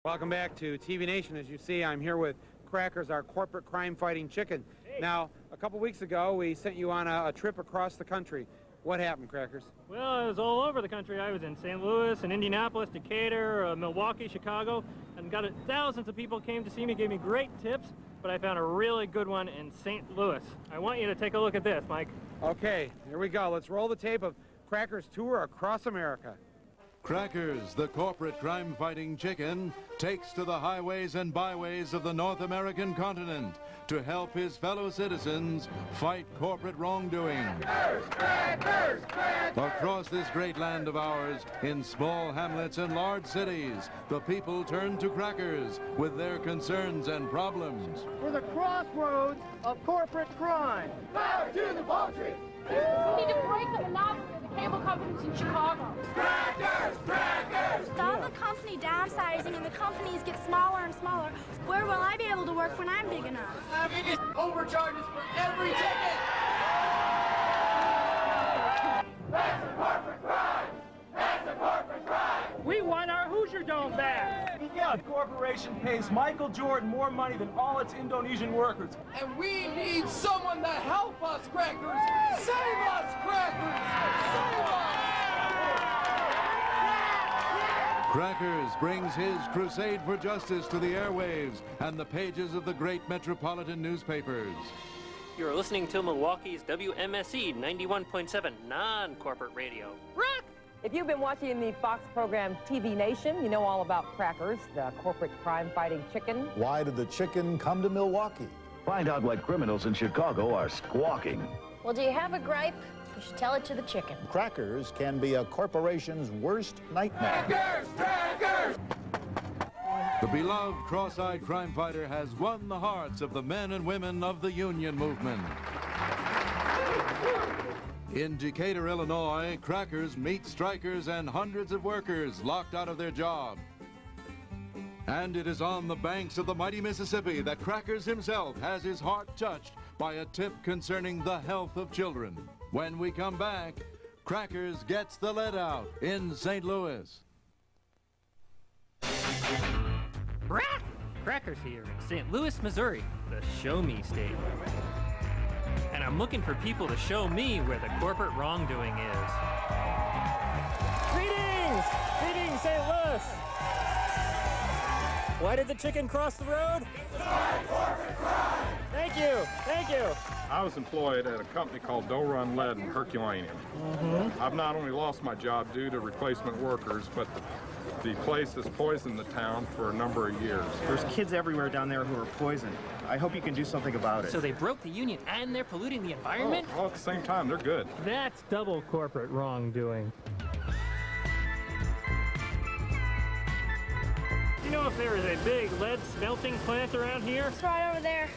Welcome back to TV Nation. As you see, I'm here with Crackers, our corporate crime-fighting chicken. Hey. Now, a couple weeks ago, we sent you on a trip across the country. What happened, Crackers? Well, I was all over the country. I was in St. Louis, in Indianapolis, Decatur, Milwaukee, Chicago, and thousands of people came to see me, gave me great tips, but I found a really good one in St. Louis. I want you to take a look at this, Mike. Okay, here we go. Let's roll the tape of Crackers' tour across America. Crackers, the corporate crime-fighting chicken, takes to the highways and byways of the North American continent to help his fellow citizens fight corporate wrongdoing. Crackers, crackers, crackers. Across this great land of ours, in small hamlets and large cities, the people turn to Crackers with their concerns and problems. We're the crossroads of corporate crime. Power to the poultry. We need to break the monopoly of the cable companies in Chicago. Crackers, crackers. With all the company downsizing and the companies get smaller and smaller, where will I be able to work when I'm big enough? Overcharges for every ticket. That's a corporate crime. That's a corporate crime. We want our Hoosier Dome back. Yeah, the corporation pays Michael Jordan more money than all its Indonesian workers. And we need someone to help us, Crackers. Save us, Crackers. Save us. Crackers brings his crusade for justice to the airwaves and the pages of the great metropolitan newspapers. You're listening to Milwaukee's WMSE 91.7 non-corporate radio. Rock! If you've been watching the Fox program TV Nation, you know all about Crackers, the corporate crime-fighting chicken. Why did the chicken come to Milwaukee? Find out why criminals in Chicago are squawking. Well, do you have a gripe? You should tell it to the chicken. Crackers can be a corporation's worst nightmare. Crackers, crackers. The beloved cross-eyed crime fighter has won the hearts of the men and women of the union movement. In Decatur, Illinois, Crackers meet strikers and hundreds of workers locked out of their job. And it is on the banks of the mighty Mississippi that Crackers himself has his heart touched by a tip concerning the health of children. When we come back, Crackers gets the lead out in St. Louis. Crackers here in St. Louis, Missouri, the Show Me State. And I'm looking for people to show me where the corporate wrongdoing is. Greetings! Greetings, St. Louis! Why did the chicken cross the road? Corporate crime. Thank you, thank you. I was employed at a company called Doe Run Lead in Herculaneum. I've not only lost my job due to replacement workers, but the place has poisoned the town for a number of years. There's kids everywhere down there who are poisoned. I hope you can do something about it. So they broke the union and they're polluting the environment? Oh, well, at the same time, they're good. That's double corporate wrongdoing. Do you know if there is a big lead smelting plant around here? It's right over there.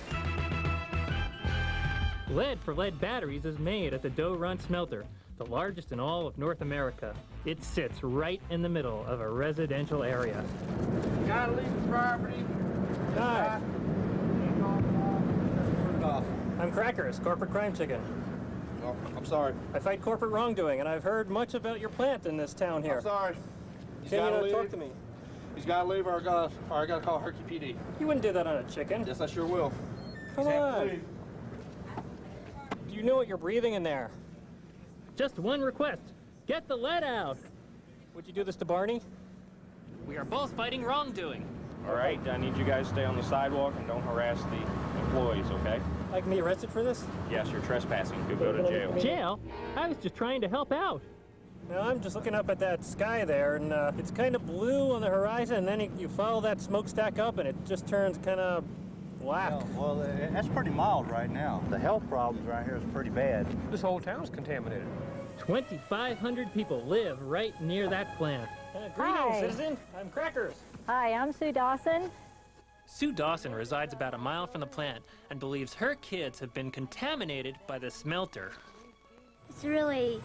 Lead for lead batteries is made at the Doe Run smelter, the largest in all of North America. It sits right in the middle of a residential area. You gotta leave the property. Hi. I'm Crackers, corporate crime chicken. Oh, I'm sorry. I fight corporate wrongdoing, and I've heard much about your plant in this town here. I'm sorry. Can you talk to me? He's got to leave, or I got to call Herky PD. You wouldn't do that on a chicken. Yes, I sure will. Come on. Do you know what you're breathing in there? Just one request. Get the lead out. Would you do this to Barney? We are both fighting wrongdoing. All right, I need you guys to stay on the sidewalk and don't harass the employees, okay? I can be arrested for this? Yes, you're trespassing. You'll go to jail. Jail? I was just trying to help out. No, I'm just looking up at that sky there, and it's kind of blue on the horizon, and then you follow that smokestack up, and it just turns kind of black. Well, that's pretty mild right now. The health problems right here is pretty bad. This whole town's contaminated. 2,500 people live right near that plant. Greetings, Hi. citizen. I'm Crackers. Hi, I'm Sue Dawson. Sue Dawson resides about a mile from the plant and believes her kids have been contaminated by the smelter. It's a really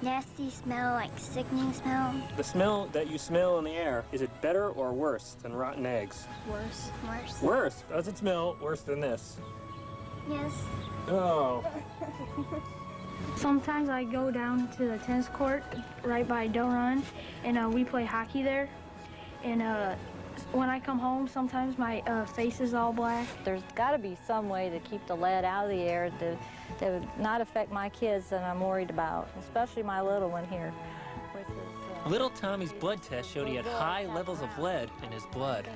nasty smell, like sickening smell. The smell that you smell in the air, is it better or worse than rotten eggs? Worse, worse. Worse? Does it smell worse than this? Yes. Oh. Sometimes I go down to the tennis court right by Doe Run, and we play hockey there. And When I come home, sometimes my face is all black. There's got to be some way to keep the lead out of the air that would not affect my kids that I'm worried about, especially my little one here. Little Tommy's blood test showed he had high levels of lead in his blood.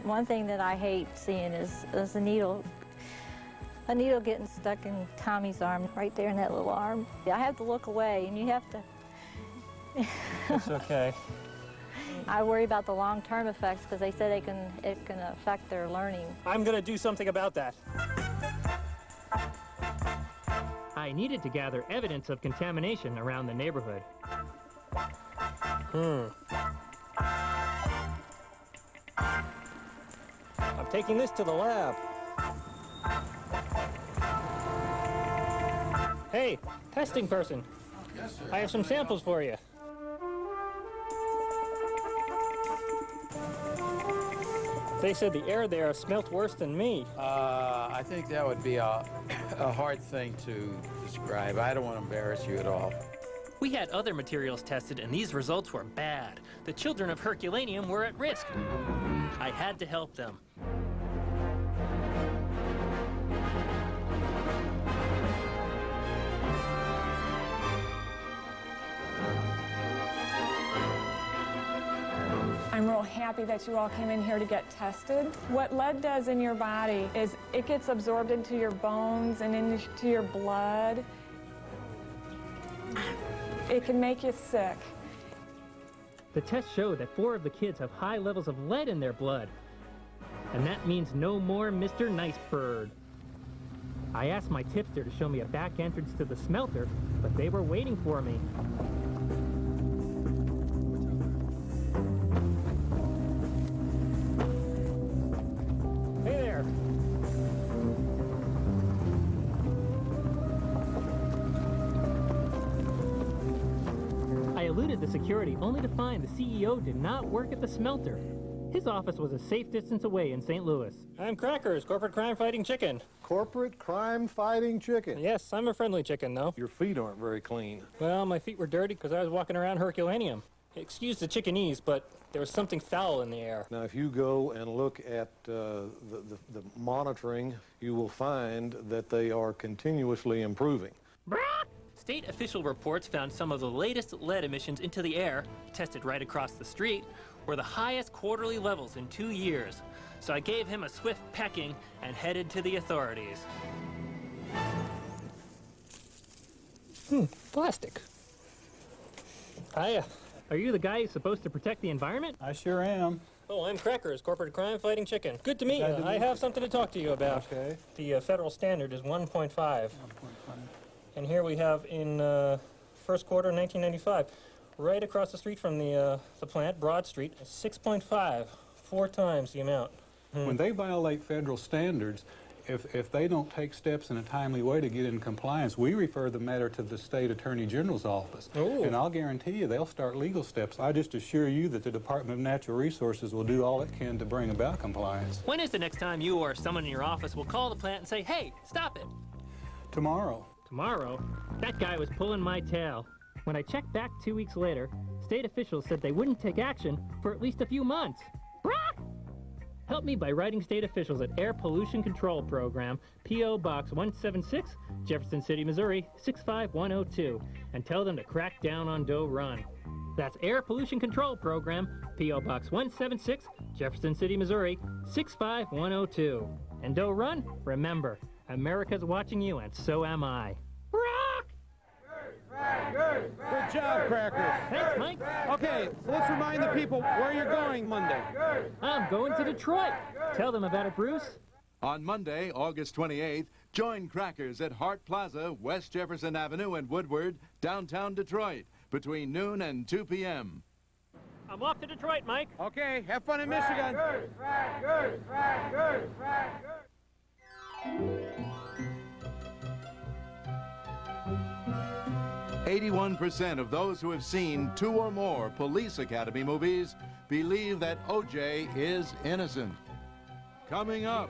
One thing that I hate seeing is a needle getting stuck in Tommy's arm, right there in that little arm. I have to look away, and you have to... It's okay. I worry about the long-term effects because they say it can affect their learning. I'm going to do something about that. I needed to gather evidence of contamination around the neighborhood. I'm taking this to the lab. Hey, testing person. Yes, sir. I have some samples for you. They said the air there smelt worse than me. I think that would be a hard thing to describe. I don't want to embarrass you at all. We had other materials tested, and these results were bad. The children of Herculaneum were at risk. I had to help them. I'm real happy that you all came in here to get tested. What lead does in your body is it gets absorbed into your bones and into your blood. It can make you sick. The test showed that 4 of the kids have high levels of lead in their blood. And that means no more Mr. Nice Bird. I asked my tipster to show me a back entrance to the smelter, but they were waiting for me. Hey there. I eluded the security only to find the CEO did not work at the smelter. His office was a safe distance away in St. Louis. I'm Crackers, corporate crime-fighting chicken. Corporate crime-fighting chicken? Yes, I'm a friendly chicken, though. Your feet aren't very clean. Well, my feet were dirty because I was walking around Herculaneum. Excuse the chickenese, but there was something foul in the air. Now, if you go and look at the monitoring, you will find that they are continuously improving. State official reports found some of the latest lead emissions into the air, tested right across the street, were the highest quarterly levels in 2 years. So I gave him a swift pecking and headed to the authorities. Plastic. Hiya. Are you the guy who's supposed to protect the environment? I sure am. Oh, I'm Crackers, corporate crime-fighting chicken. Good to meet you. I have something to talk to you about. Okay. The federal standard is 1.5. And here we have in first quarter 1995, right across the street from the plant, Broad Street, 6.5, 4 times the amount. When they violate federal standards, if they don't take steps in a timely way to get in compliance, we refer the matter to the state attorney general's office. Ooh. And I'll guarantee you they'll start legal steps. I just assure you that the Department of Natural Resources will do all it can to bring about compliance. When is the next time you or someone in your office will call the plant and say, hey, stop it? Tomorrow. Tomorrow? That guy was pulling my tail. When I checked back 2 weeks later, state officials said they wouldn't take action for at least a few months. Help me by writing state officials at Air Pollution Control Program, P.O. Box 176, Jefferson City, Missouri, 65102, and tell them to crack down on Doe Run. That's Air Pollution Control Program, P.O. Box 176, Jefferson City, Missouri, 65102. And Doe Run, remember, America's watching you, and so am I. Good job, Crackers. Thanks, Mike. Okay, so let's remind the people where you're going Monday. I'm going to Detroit. Tell them about it, Bruce. On Monday, August 28th, join Crackers at Hart Plaza, West Jefferson Avenue and Woodward, downtown Detroit, between noon and 2 p.m. I'm off to Detroit, Mike. Okay, have fun in Michigan. Crackers, crackers, crackers. 81% of those who have seen 2 or more Police Academy movies believe that O.J. is innocent. Coming up.